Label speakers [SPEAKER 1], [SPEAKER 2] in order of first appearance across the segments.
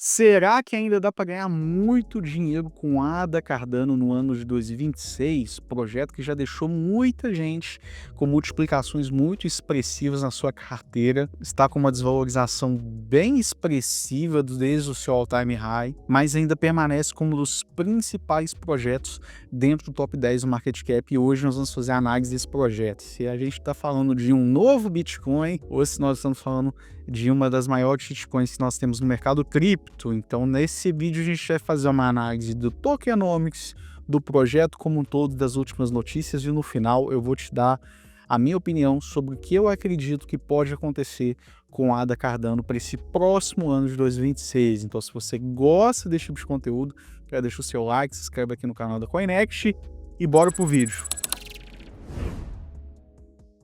[SPEAKER 1] Será que ainda dá para ganhar muito dinheiro com a Ada Cardano no ano de 2026? Projeto que já deixou muita gente com multiplicações muito expressivas na sua carteira, está com uma desvalorização bem expressiva desde o seu all-time high, mas ainda permanece como um dos principais projetos dentro do top 10 do market cap. E hoje nós vamos fazer a análise desse projeto. Se a gente está falando de um novo Bitcoin ou se nós estamos falando de uma das maiores shitcoins que nós temos no mercado cripto. Então, nesse vídeo a gente vai fazer uma análise do tokenomics, do projeto como um todo, das últimas notícias, e no final eu vou te dar a minha opinião sobre o que eu acredito que pode acontecer com a Ada Cardano para esse próximo ano de 2026. Então, se você gosta desse tipo de conteúdo, já deixa o seu like, se inscreve aqui no canal da Coinext e bora pro vídeo.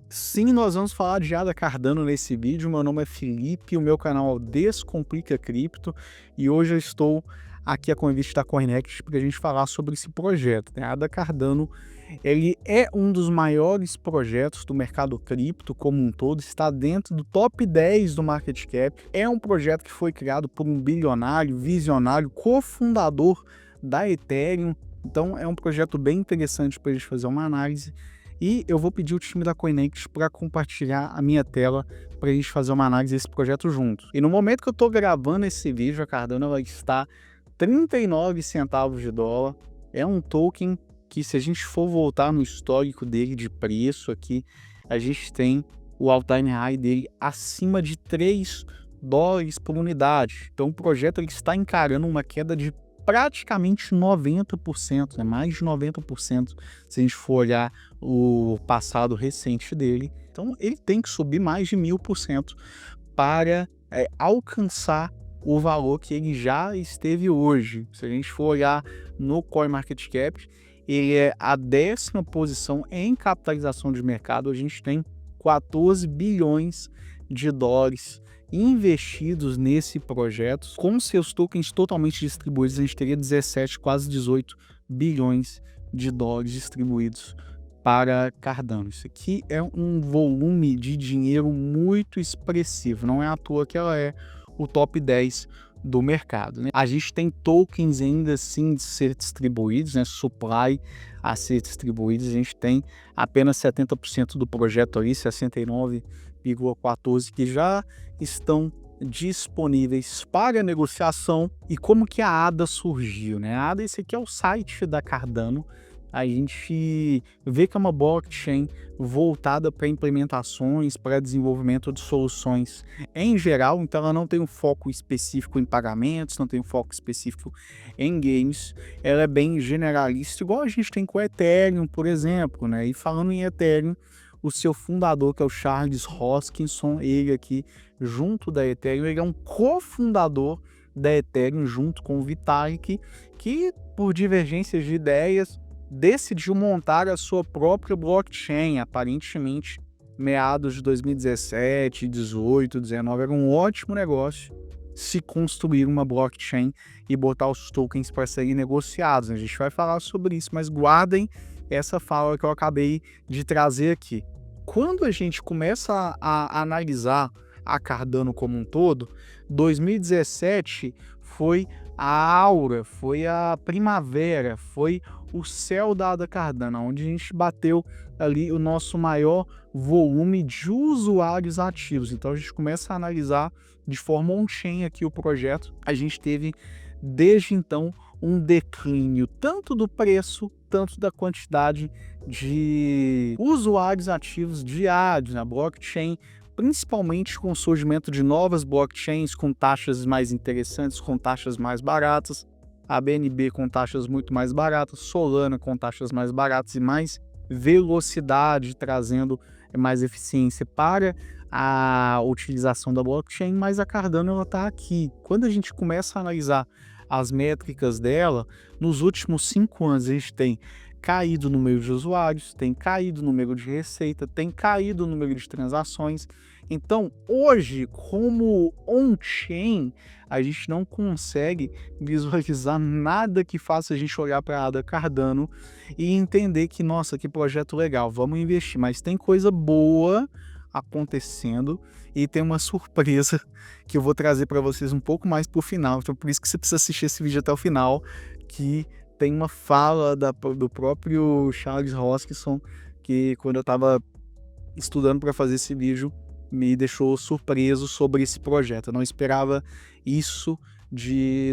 [SPEAKER 1] Sim, nós vamos falar de Ada Cardano nesse vídeo. Meu nome é Felipe, o meu canal é o Descomplica Cripto e hoje eu estou aqui a convite da Coinext para a gente falar sobre esse projeto. A Ada Cardano, ele é um dos maiores projetos do mercado cripto como um todo, está dentro do top 10 do market cap. É um projeto que foi criado por um bilionário, visionário, cofundador da Ethereum. Então é um projeto bem interessante para a gente fazer uma análise. E eu vou pedir o time da Coinext para compartilhar a minha tela para a gente fazer uma análise desse projeto junto. E no momento que eu estou gravando esse vídeo, a Cardano ela está 39 centavos de dólar. É um token que, se a gente for voltar no histórico dele de preço aqui, a gente tem o all-time high dele acima de 3 dólares por unidade. Então o projeto ele está encarando uma queda de praticamente 90%, mais de 90%, se a gente for olhar o passado recente dele. Então ele tem que subir mais de 1000% para alcançar o valor que ele já esteve hoje. Se a gente for olhar no CoinMarketCap, ele é a 10ª posição em capitalização de mercado. A gente tem 14 bilhões de dólares investidos nesse projeto. Com seus tokens totalmente distribuídos, a gente teria 17, quase 18 bilhões de dólares distribuídos para Cardano. Isso aqui é um volume de dinheiro muito expressivo, não é à toa que ela é o top 10 do mercado, né? A gente tem tokens ainda assim de ser distribuídos, né? Supply a ser distribuídos, a gente tem apenas 70% do projeto ali, 69,14 que já estão disponíveis para negociação. E como que a ADA surgiu, né? A ADA, esse aqui é o site da Cardano. A gente vê que é uma blockchain voltada para implementações, para desenvolvimento de soluções em geral. Então ela não tem um foco específico em pagamentos, não tem um foco específico em games. Ela é bem generalista, igual a gente tem com o Ethereum, por exemplo, né? E falando em Ethereum, o seu fundador, que é o Charles Hoskinson, ele aqui junto da Ethereum, ele é um cofundador da Ethereum junto com o Vitalik, que por divergências de ideias decidiu montar a sua própria blockchain. Aparentemente, meados de 2017, 18, 19, era um ótimo negócio se construir uma blockchain e botar os tokens para serem negociados. A gente vai falar sobre isso, mas guardem essa fala que eu acabei de trazer aqui. Quando a gente começa a analisar a Cardano como um todo, 2017 foi a aura, foi a primavera, foi o céu da Ada Cardano, onde a gente bateu ali o nosso maior volume de usuários ativos. Então a gente começa a analisar de forma on-chain aqui o projeto. A gente teve desde então um declínio tanto do preço, tanto da quantidade de usuários ativos diários na blockchain, principalmente com o surgimento de novas blockchains com taxas mais interessantes, com taxas mais baratas, a BNB com taxas muito mais baratas, Solana com taxas mais baratas e mais velocidade, trazendo mais eficiência para a utilização da blockchain, mas a Cardano está aqui. Quando a gente começa a analisar as métricas dela, nos últimos 5 anos a gente tem caído o número de usuários, tem caído o número de receita, tem caído o número de transações. Então, hoje, como on-chain, a gente não consegue visualizar nada que faça a gente olhar para a Ada Cardano e entender que, nossa, que projeto legal, vamos investir. Mas tem coisa boa acontecendo e tem uma surpresa que eu vou trazer para vocês um pouco mais pro final. Então por isso que você precisa assistir esse vídeo até o final, que tem uma fala do próprio Charles Hoskinson, que quando eu estava estudando para fazer esse vídeo, me deixou surpreso sobre esse projeto. Eu não esperava isso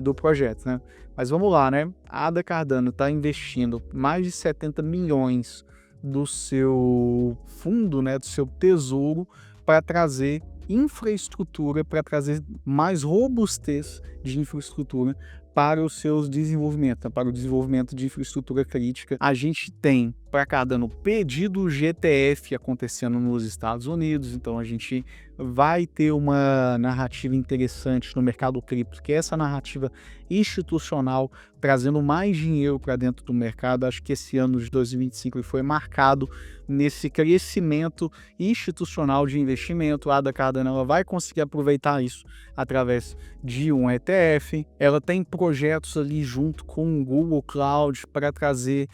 [SPEAKER 1] do projeto, né? Mas vamos lá, né? A Ada Cardano está investindo mais de 70 milhões do seu fundo, né, do seu tesouro, para trazer infraestrutura, para trazer mais robustez de infraestrutura para os seus desenvolvimentos, para o desenvolvimento de infraestrutura crítica. A gente tem para Cardano pedido GTF acontecendo nos Estados Unidos, então a gente vai ter uma narrativa interessante no mercado cripto, que é essa narrativa institucional, trazendo mais dinheiro para dentro do mercado. Acho que esse ano de 2025 foi marcado nesse crescimento institucional de investimento. A Ada Cardano ela vai conseguir aproveitar isso através de um ETF. Ela tem projetos ali junto com o Google Cloud para trazer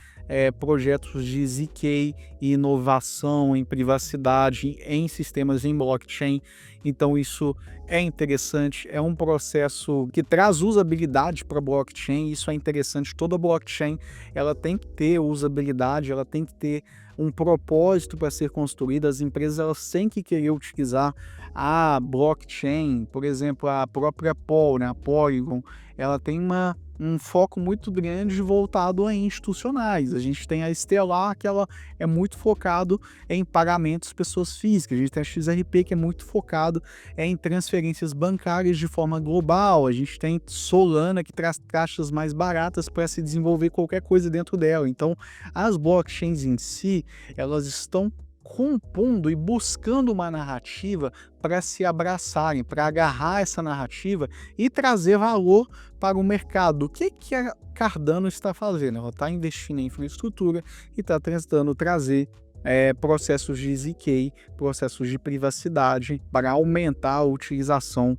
[SPEAKER 1] projetos de ZK e inovação em privacidade, em sistemas em blockchain. Então isso é interessante, é um processo que traz usabilidade para blockchain. Isso é interessante. Toda blockchain ela tem que ter usabilidade, ela tem que ter um propósito para ser construída. As empresas elas têm que querer utilizar a blockchain. Por exemplo, a própria Pol, né, a Polygon, ela tem um foco muito grande voltado a institucionais. A gente tem a Stellar, que ela é muito focado em pagamentos pessoas físicas. A gente tem a XRP, que é muito focado em transferências bancárias de forma global. A gente tem Solana, que traz taxas mais baratas para se desenvolver qualquer coisa dentro dela. Então, as blockchains em si, elas estão compondo e buscando uma narrativa para se abraçarem, para agarrar essa narrativa e trazer valor para o mercado. O que a Cardano está fazendo? Ela está investindo em infraestrutura e está tentando trazer processos de ZK, processos de privacidade para aumentar a utilização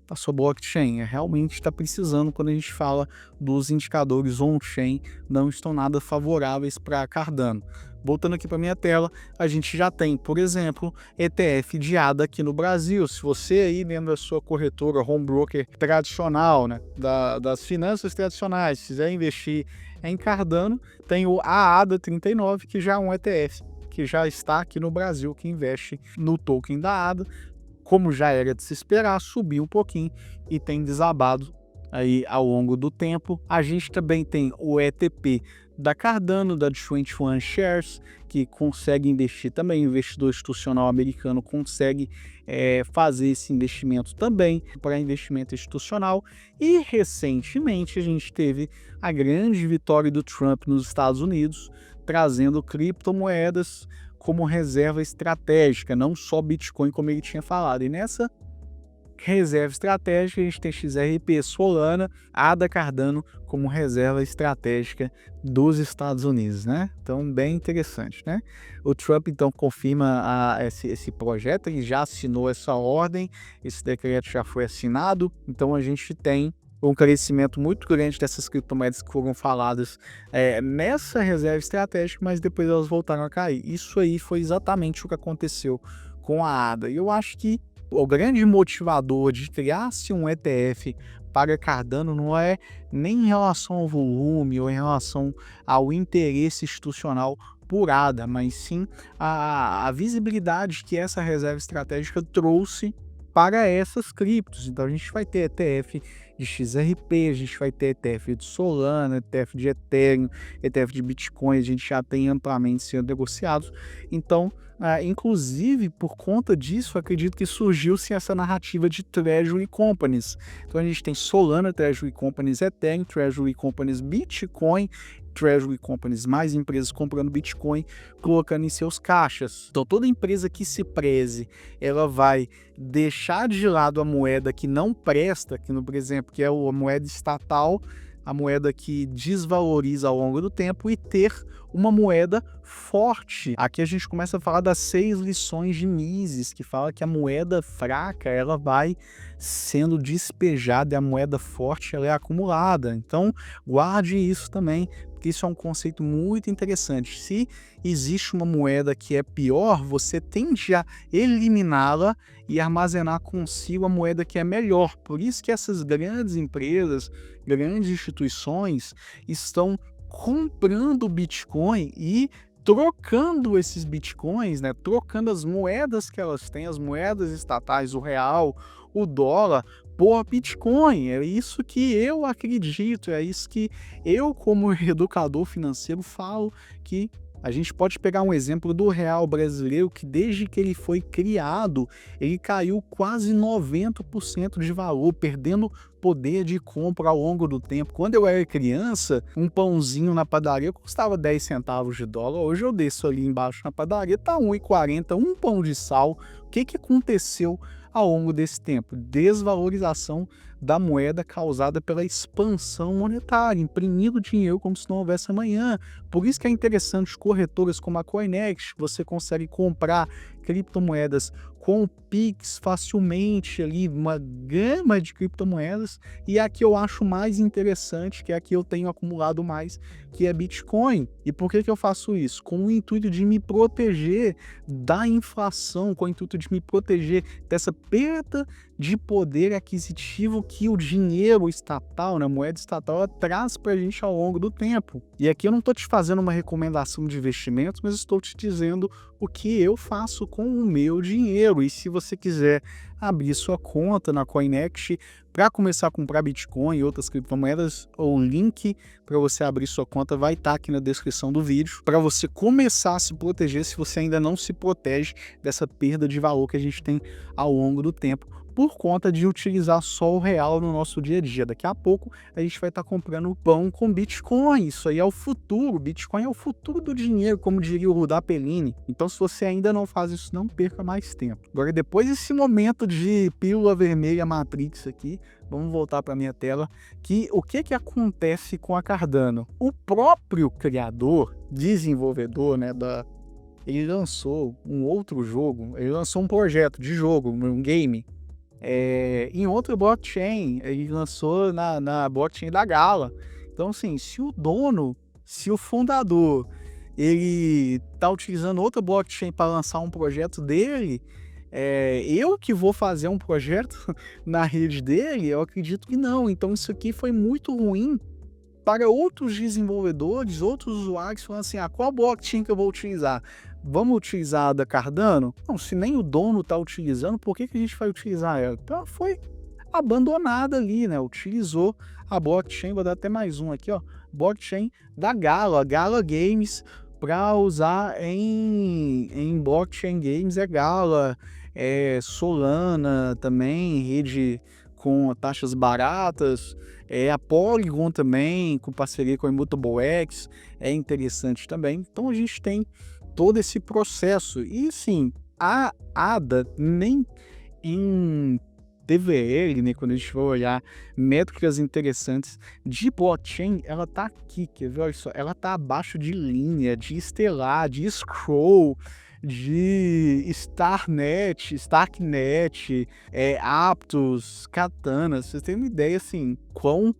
[SPEAKER 1] da sua blockchain. Realmente está precisando. Quando a gente fala dos indicadores on-chain, não estão nada favoráveis para Cardano. Voltando aqui para minha tela, a gente já tem, por exemplo, ETF de ADA aqui no Brasil. Se você aí dentro da sua corretora, home broker tradicional, né, das finanças tradicionais, quiser investir em Cardano, tem o AADA 39, que já é um ETF, que já está aqui no Brasil, que investe no token da ADA. Como já era de se esperar, subiu um pouquinho e tem desabado aí ao longo do tempo. A gente também tem o ETP da Cardano, da 21 Shares, que consegue investir também. O investidor institucional americano consegue fazer esse investimento também para investimento institucional. E recentemente a gente teve a grande vitória do Trump nos Estados Unidos, trazendo criptomoedas como reserva estratégica, não só Bitcoin como ele tinha falado. E nessa reserva estratégica a gente tem XRP, Solana, ADA Cardano como reserva estratégica dos Estados Unidos, né? Então bem interessante, né? O Trump então confirma esse projeto, ele já assinou essa ordem, esse decreto já foi assinado. Então a gente tem um crescimento muito grande dessas criptomoedas que foram faladas nessa reserva estratégica, mas depois elas voltaram a cair. Isso aí foi exatamente o que aconteceu com a ADA. E eu acho que o grande motivador de criar-se um ETF para Cardano não é nem em relação ao volume ou em relação ao interesse institucional por ADA, mas sim a visibilidade que essa reserva estratégica trouxe para essas criptos. Então a gente vai ter ETF de XRP, a gente vai ter ETF de Solana, ETF de Ethereum, ETF de Bitcoin, a gente já tem amplamente sendo negociados. Então, inclusive por conta disso, acredito que surgiu-se essa narrativa de Treasury Companies. Então a gente tem Solana, Treasury Companies Ethereum, Treasury Companies Bitcoin, Treasury Companies, mais empresas comprando Bitcoin, colocando em seus caixas. Então toda empresa que se preze, ela vai deixar de lado a moeda que não presta, que, por exemplo, que é a moeda estatal, a moeda que desvaloriza ao longo do tempo, e ter uma moeda forte. Aqui a gente começa a falar das 6 lições de Mises, que fala que a moeda fraca ela vai sendo despejada e a moeda forte ela é acumulada. Então guarde isso também, isso é um conceito muito interessante. Se existe uma moeda que é pior, você tende a eliminá-la e armazenar consigo a moeda que é melhor. Por isso que essas grandes empresas, grandes instituições estão comprando Bitcoin e trocando esses Bitcoins, né, trocando as moedas que elas têm, as moedas estatais, o real, o dólar, por Bitcoin. É isso que eu acredito, é isso que eu, como educador financeiro, falo, que a gente pode pegar um exemplo do real brasileiro, que desde que ele foi criado, ele caiu quase 90% de valor, perdendo poder de compra ao longo do tempo. Quando eu era criança, um pãozinho na padaria custava 10 centavos de dólar. Hoje eu desço ali embaixo na padaria, tá 1,40, um pão de sal. O que aconteceu ao longo desse tempo? Desvalorização da moeda causada pela expansão monetária, imprimindo dinheiro como se não houvesse amanhã. Por isso que é interessante corretoras como a Coinex, você consegue comprar criptomoedas com o Pix facilmente ali, uma gama de criptomoedas, e a que eu acho mais interessante, que é a que eu tenho acumulado mais, que é Bitcoin. E por que eu faço isso? Com o intuito de me proteger da inflação, com o intuito de me proteger dessa perda de poder aquisitivo que o dinheiro estatal, né, a moeda estatal, ela traz para a gente ao longo do tempo. E aqui eu não estou te fazendo uma recomendação de investimentos, mas estou te dizendo o que eu faço com o meu dinheiro. E se você quiser abrir sua conta na Coinex para começar a comprar Bitcoin e outras criptomoedas, o link para você abrir sua conta vai estar aqui na descrição do vídeo, para você começar a se proteger se você ainda não se protege dessa perda de valor que a gente tem ao longo do tempo, por conta de utilizar só o real no nosso dia a dia. Daqui a pouco a gente vai estar comprando pão com Bitcoin. Isso aí é o futuro. Bitcoin é o futuro do dinheiro, como diria o Rudá Pellini. Então, se você ainda não faz isso, não perca mais tempo. Agora, depois desse momento de pílula vermelha Matrix aqui, vamos voltar para minha tela, que o que acontece com a Cardano? O próprio criador, desenvolvedor, né, ele lançou um outro jogo, ele lançou um projeto de jogo, um game, em outro blockchain. Ele lançou na blockchain da Gala. Então, assim, se o fundador, ele tá utilizando outra blockchain para lançar um projeto dele, eu que vou fazer um projeto na rede dele, eu acredito que não. Então, isso aqui foi muito ruim para outros desenvolvedores, outros usuários, falando assim, qual blockchain que eu vou utilizar? Vamos utilizar a da Cardano? Não, se nem o dono está utilizando, por que a gente vai utilizar ela? Então ela foi abandonada ali, né? Utilizou a blockchain, vou dar até mais um aqui, ó, blockchain da Gala Games, para usar em blockchain games. Gala, Solana também, rede com taxas baratas, a Polygon também, com parceria com a Immutable X, é interessante também. Então a gente tem todo esse processo. E sim, a ADA, nem em TVL, né, quando a gente for olhar métricas interessantes de blockchain, ela tá aqui, quer ver? Olha só, ela tá abaixo de linha, de Stellar, de Scroll, de Starknet, Aptos, Katana. Vocês têm uma ideia, assim, quão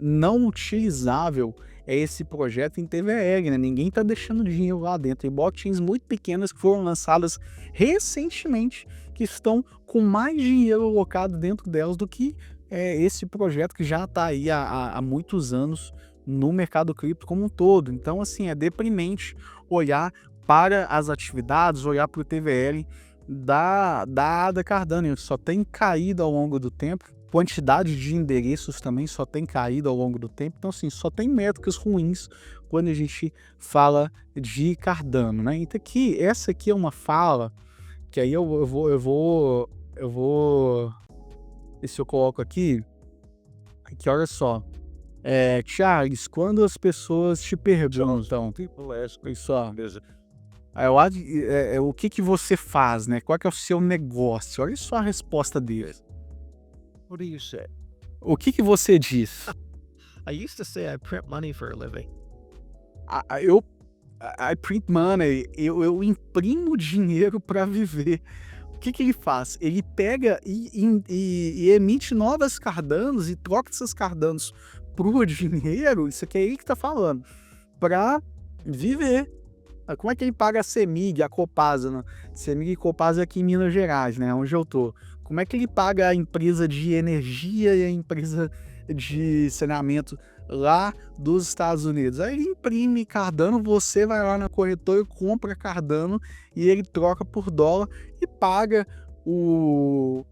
[SPEAKER 1] não utilizável é esse projeto em TVL, né? Ninguém tá deixando dinheiro lá dentro. Tem blockchains muito pequenas que foram lançadas recentemente, que estão com mais dinheiro alocado dentro delas do que esse projeto que já tá aí há muitos anos no mercado cripto como um todo. Então, assim, é deprimente olhar para as atividades, olhar para o TVL da ADA Cardano. Só tem caído ao longo do tempo. Quantidade de endereços também só tem caído ao longo do tempo. Então, assim, só tem métricas ruins quando a gente fala de Cardano, né? Então, essa aqui é uma fala que aí eu vou ver se eu coloco aqui, que olha só. Charles, quando as pessoas te perguntam, isso, ó, o que você faz, né? Qual que é o seu negócio? Olha só a resposta dele.
[SPEAKER 2] What do you say?
[SPEAKER 1] O que você diz?
[SPEAKER 2] I used to say I print money for a living.
[SPEAKER 1] I print money, eu imprimo dinheiro para viver. O que ele faz? Ele pega e emite novas Cardanos e troca essas Cardanos pro dinheiro, isso aqui é ele que tá falando, para viver. Como é que ele paga a CEMIG, a Copasa, né? CEMIG e Copasa aqui em Minas Gerais, né, onde eu tô. Como é que ele paga a empresa de energia e a empresa de saneamento lá dos Estados Unidos? Aí ele imprime Cardano, você vai lá na corretora e compra Cardano e ele troca por dólar e paga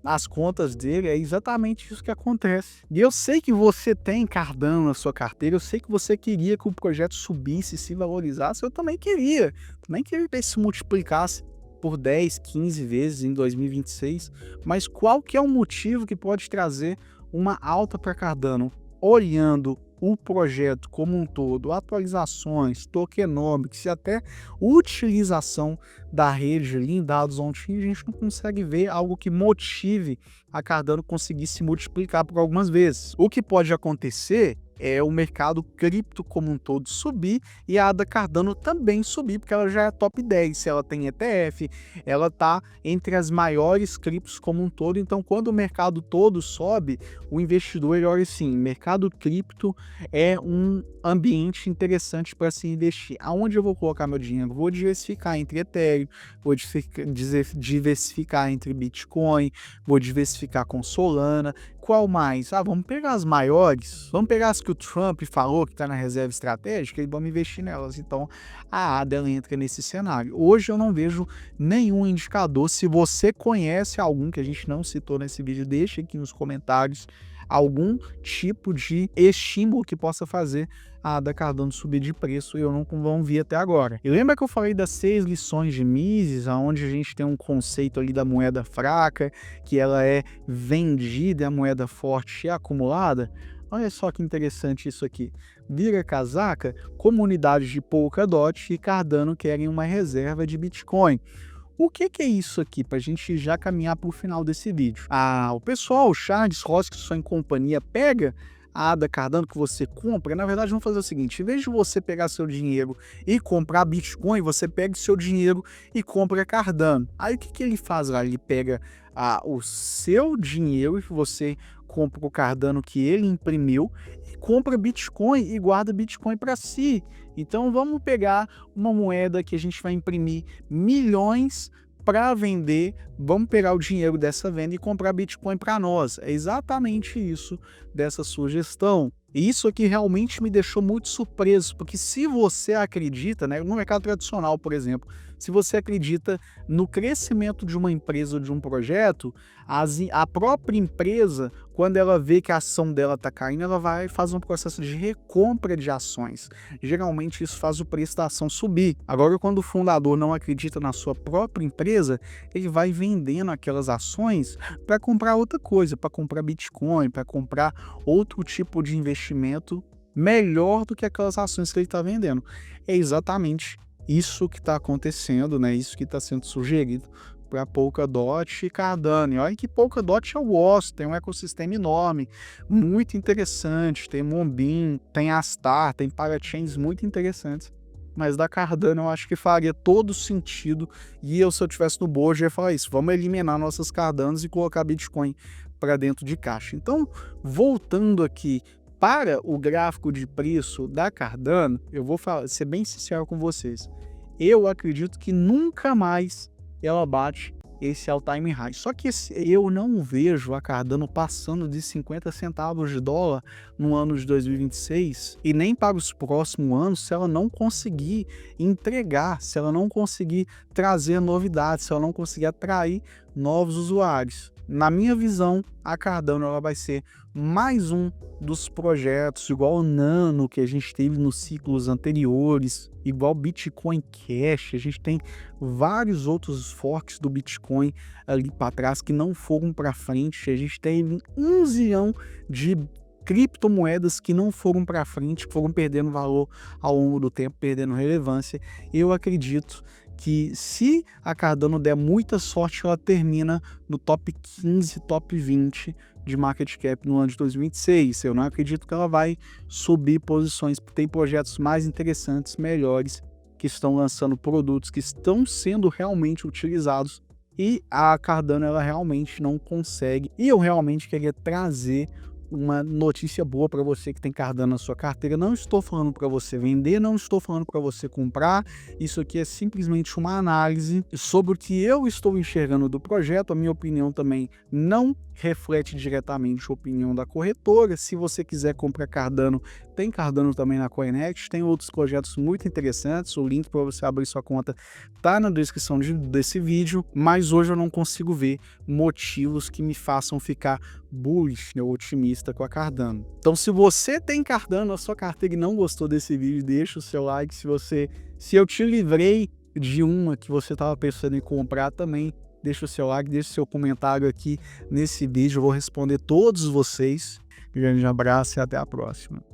[SPEAKER 1] as contas dele. É exatamente isso que acontece. E eu sei que você tem Cardano na sua carteira, eu sei que você queria que o projeto subisse, se valorizasse, eu também queria que ele se multiplicasse por 10, 15 vezes em 2026, mas qual que é o motivo que pode trazer uma alta para Cardano? Olhando o projeto como um todo, atualizações, tokenomics e até utilização da rede ali em dados on-chain, a gente não consegue ver algo que motive a Cardano conseguir se multiplicar por algumas vezes. O que pode acontecer é o mercado cripto como um todo subir e a ADA Cardano também subir, porque ela já é top 10, se ela tem ETF, ela está entre as maiores criptos como um todo. Então, quando o mercado todo sobe, o investidor ele olha assim, mercado cripto é um ambiente interessante para se investir. Aonde eu vou colocar meu dinheiro? Vou diversificar entre Ethereum, vou diversificar entre Bitcoin, vou diversificar com Solana. Qual mais? Vamos pegar as maiores, vamos pegar as que o Trump falou que está na reserva estratégica e vamos investir nelas. Então, a ADA ela entra nesse cenário. Hoje eu não vejo nenhum indicador. Se você conhece algum que a gente não citou nesse vídeo, deixa aqui nos comentários algum tipo de estímulo que possa fazer a ADA Cardano subir de preço e eu não vi até agora. E lembra que eu falei das 6 lições de Mises, onde a gente tem um conceito ali da moeda fraca, que ela é vendida e a moeda forte é acumulada? Olha só que interessante isso aqui. Vira casaca, comunidades de Polkadot e Cardano querem uma reserva de Bitcoin. O que é isso aqui, para a gente já caminhar para o final desse vídeo? O pessoal, o Charles Hoskinson e companhia, pega a ADA Cardano que você compra. Na verdade, vamos fazer o seguinte, em vez de você pegar seu dinheiro e comprar Bitcoin, você pega seu dinheiro e compra Cardano. Aí o que ele faz lá? Ele pega o seu dinheiro e você compra o Cardano que ele imprimiu e compra Bitcoin e guarda Bitcoin para si. Então vamos pegar uma moeda que a gente vai imprimir milhões para vender, vamos pegar o dinheiro dessa venda e comprar Bitcoin para nós. É exatamente isso dessa sugestão. E isso aqui realmente me deixou muito surpreso, porque se você acredita, né, no mercado tradicional, por exemplo, se você acredita no crescimento de uma empresa ou de um projeto, a própria empresa, quando ela vê que a ação dela está caindo, ela vai fazer um processo de recompra de ações. Geralmente isso faz o preço da ação subir. Agora, quando o fundador não acredita na sua própria empresa, ele vai vendendo aquelas ações para comprar outra coisa, para comprar Bitcoin, para comprar outro tipo de investimento melhor do que aquelas ações que ele está vendendo. É exatamente isso que está acontecendo, né? Isso que está sendo sugerido para Polkadot e Cardano. E olha que Polkadot eu gosto, tem um ecossistema enorme, muito interessante, tem Monbeam, tem Astar, tem parachains muito interessantes. Mas da Cardano eu acho que faria todo sentido, e eu, se eu tivesse no board, eu ia falar isso, vamos eliminar nossas Cardanos e colocar Bitcoin para dentro de caixa. Então, voltando aqui para o gráfico de preço da Cardano, eu vou ser bem sincero com vocês. Eu acredito que nunca mais ela bate esse all-time high. Só que eu não vejo a Cardano passando de 50 centavos de dólar no ano de 2026 e nem para os próximos anos se ela não conseguir entregar, se ela não conseguir trazer novidades, se ela não conseguir atrair novos usuários. Na minha visão, a Cardano ela vai ser mais um dos projetos, igual o Nano que a gente teve nos ciclos anteriores, igual Bitcoin Cash, a gente tem vários outros forks do Bitcoin ali para trás que não foram para frente, a gente tem um zilhão de criptomoedas que não foram para frente, que foram perdendo valor ao longo do tempo, perdendo relevância. Eu acredito que se a Cardano der muita sorte, ela termina no top 15, top 20 de market cap no ano de 2026. Eu não acredito que ela vai subir posições, porque tem projetos mais interessantes, melhores, que estão lançando produtos que estão sendo realmente utilizados e a Cardano ela realmente não consegue. E eu realmente queria trazer uma notícia boa para você que tem Cardano na sua carteira. Não estou falando para você vender, não estou falando para você comprar. Isso aqui é simplesmente uma análise sobre o que eu estou enxergando do projeto. A minha opinião também não reflete diretamente a opinião da corretora. Se você quiser comprar Cardano, tem Cardano também na CoinEx, tem outros projetos muito interessantes. O link para você abrir sua conta tá na descrição desse vídeo, mas hoje eu não consigo ver motivos que me façam ficar bullish ou otimista com a Cardano. Então, se você tem Cardano na sua carteira e não gostou desse vídeo, deixa o seu like. Se eu te livrei de uma que você estava pensando em comprar também, deixa o seu like, deixa o seu comentário aqui nesse vídeo. Eu vou responder todos vocês. Grande abraço e até a próxima.